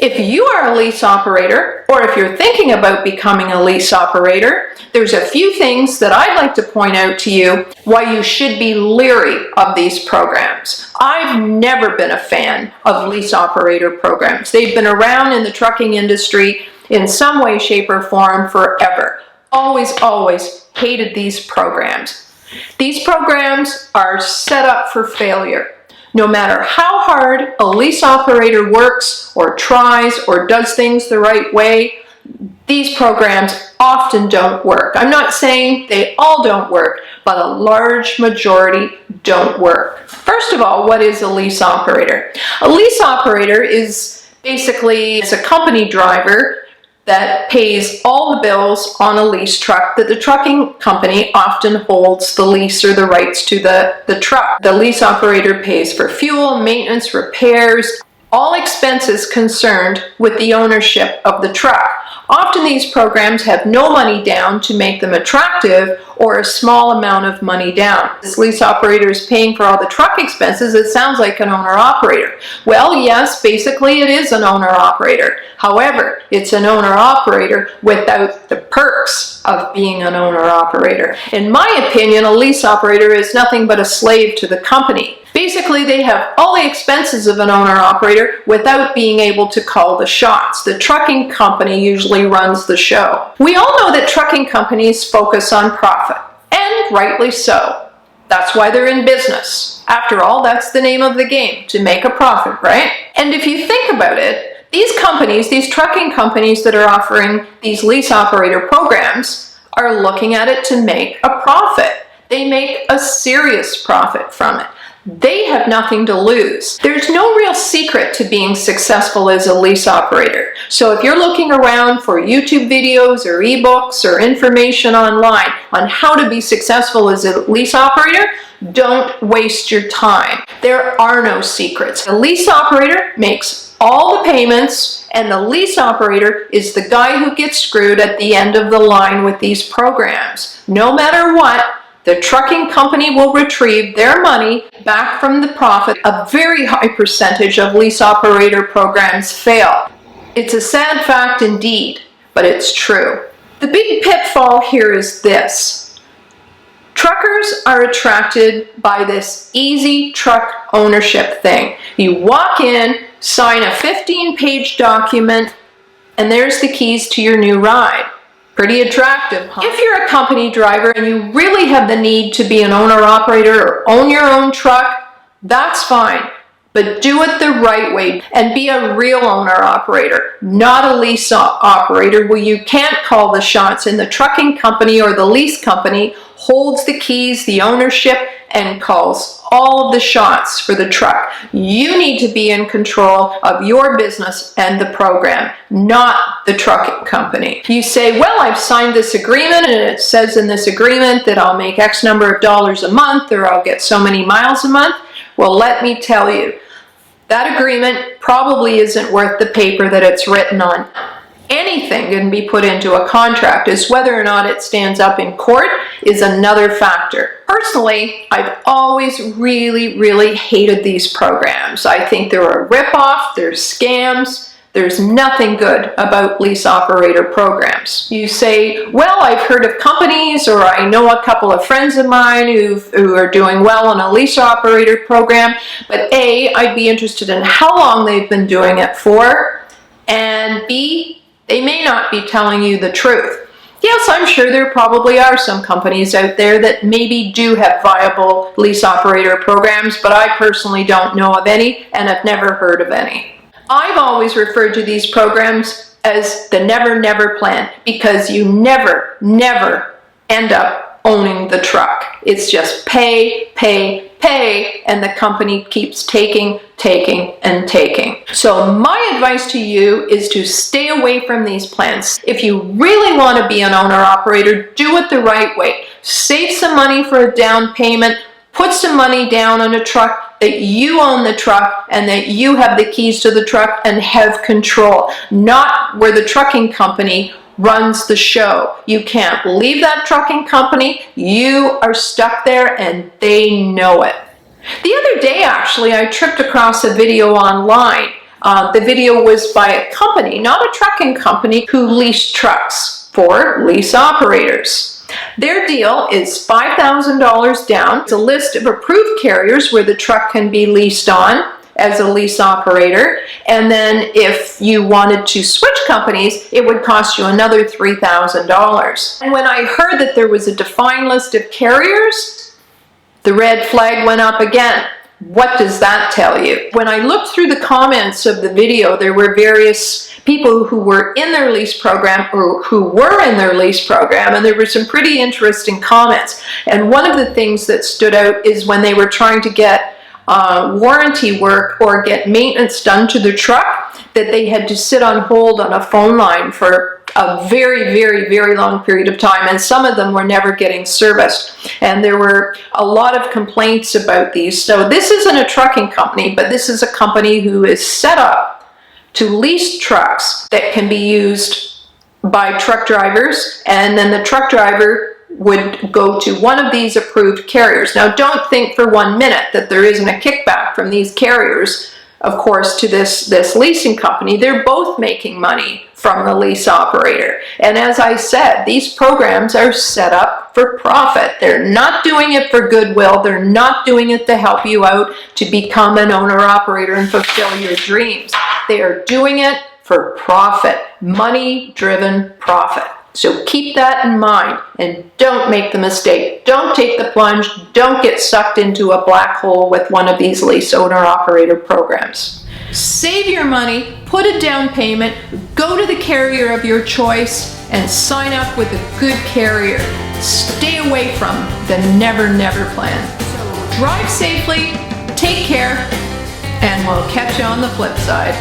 If you are a lease operator, or if you're thinking about becoming a lease operator, there's a few things that I'd like to point out to you why you should be leery of these programs. I've never been a fan of lease operator programs. They've been around in the trucking industry in some way, shape, or form forever. Always hated these programs. These programs are set up for failure. No matter how hard a lease operator works or tries or does things the right way, these programs often don't work. I'm not saying they all don't work, but a large majority don't work. First of all, what is a lease operator? A lease operator is basically a company driver that pays all the bills on a lease truck that the trucking company often holds the lease or the rights to the truck. The lease operator pays for fuel, maintenance, repairs, all expenses concerned with the ownership of the truck. Often these programs have no money down to make them attractive or a small amount of money down. This lease operator is paying for all the truck expenses. It sounds like an owner-operator. Well, yes, basically it is an owner-operator. However, it's an owner-operator without the perks of being an owner-operator. In my opinion, a lease operator is nothing but a slave to the company. Basically, they have all the expenses of an owner-operator without being able to call the shots. The trucking company usually runs the show. We all know that trucking companies focus on profit, and rightly so. That's why they're in business. After all, that's the name of the game, to make a profit, right? And if you think about it, these companies, these trucking companies that are offering these lease operator programs are looking at it to make a profit. They make a serious profit from it. They have nothing to lose. There's no real secret to being successful as a lease operator. So if you're looking around for YouTube videos or ebooks or information online on how to be successful as a lease operator, don't waste your time. There are no secrets. The lease operator makes all the payments, and the lease operator is the guy who gets screwed at the end of the line with these programs. No matter what, the trucking company will retrieve their money back from the profit. A very high percentage of lease operator programs fail. It's a sad fact indeed, but it's true. The big pitfall here is this. Truckers are attracted by this easy truck ownership thing. You walk in, sign a 15-page document, and there's the keys to your new ride. Pretty attractive, huh? If you're a company driver and you really have the need to be an owner-operator or own your own truck, that's fine. But do it the right way and be a real owner-operator, not a lease operator where you can't call the shots and the trucking company or the lease company holds the keys, the ownership, and calls all of the shots for the truck. You need to be in control of your business and the program, not the trucking company. You say, well, I've signed this agreement and it says in this agreement that I'll make X number of dollars a month or I'll get so many miles a month. Well, let me tell you, that agreement probably isn't worth the paper that it's written on. Anything can be put into a contract. As whether or not it stands up in court is another factor. Personally, I've always really hated these programs. I think they're a ripoff, they're scams. There's nothing good about lease operator programs. You say, well, I've heard of companies, or I know a couple of friends of mine who are doing well on a lease operator program, but A, I'd be interested in how long they've been doing it for, and B, they may not be telling you the truth. Yes, I'm sure there probably are some companies out there that maybe do have viable lease operator programs, but I personally don't know of any, and I've never heard of any. I've always referred to these programs as the never plan because you never end up owning the truck. It's just pay, and the company keeps taking. So my advice to you is to stay away from these plans. If you really want to be an owner-operator, do it the right way. Save some money for a down payment, put some money down on a truck, that you own the truck and that you have the keys to the truck and have control, not where the trucking company runs the show. You can't leave that trucking company. You are stuck there and they know it. The other day, actually, I tripped across a video online The video was by a company, not a trucking company, who leased trucks for lease operators. Their deal is $5,000 down. It's a list of approved carriers where the truck can be leased on as a lease operator, and then if you wanted to switch companies, it would cost you another $3,000. And when I heard that there was a defined list of carriers, the red flag went up again. What does that tell you? When I looked through the comments of the video, there were various people who were in their lease program or who were in their lease program, and there were some pretty interesting comments. And one of the things that stood out is when they were trying to get warranty work or get maintenance done to the truck, that they had to sit on hold on a phone line for a very, very, very long period of time, and some of them were never getting serviced. And there were a lot of complaints about these. So this isn't a trucking company, but this is a company who is set up to lease trucks that can be used by truck drivers, and then the truck driver would go to one of these approved carriers. Now, don't think for 1 minute that there isn't a kickback from these carriers, of course, to this leasing company. They're both making money from the lease operator. And as I said, these programs are set up for profit. They're not doing it for goodwill. They're not doing it to help you out to become an owner-operator and fulfill your dreams. They are doing it for profit, money-driven profit. So keep that in mind and don't make the mistake. Don't take the plunge. Don't get sucked into a black hole with one of these lease owner-operator programs. Save your money, put a down payment, go to the carrier of your choice, and sign up with a good carrier. Stay away from the never, never plan. So drive safely, take care, and we'll catch you on the flip side.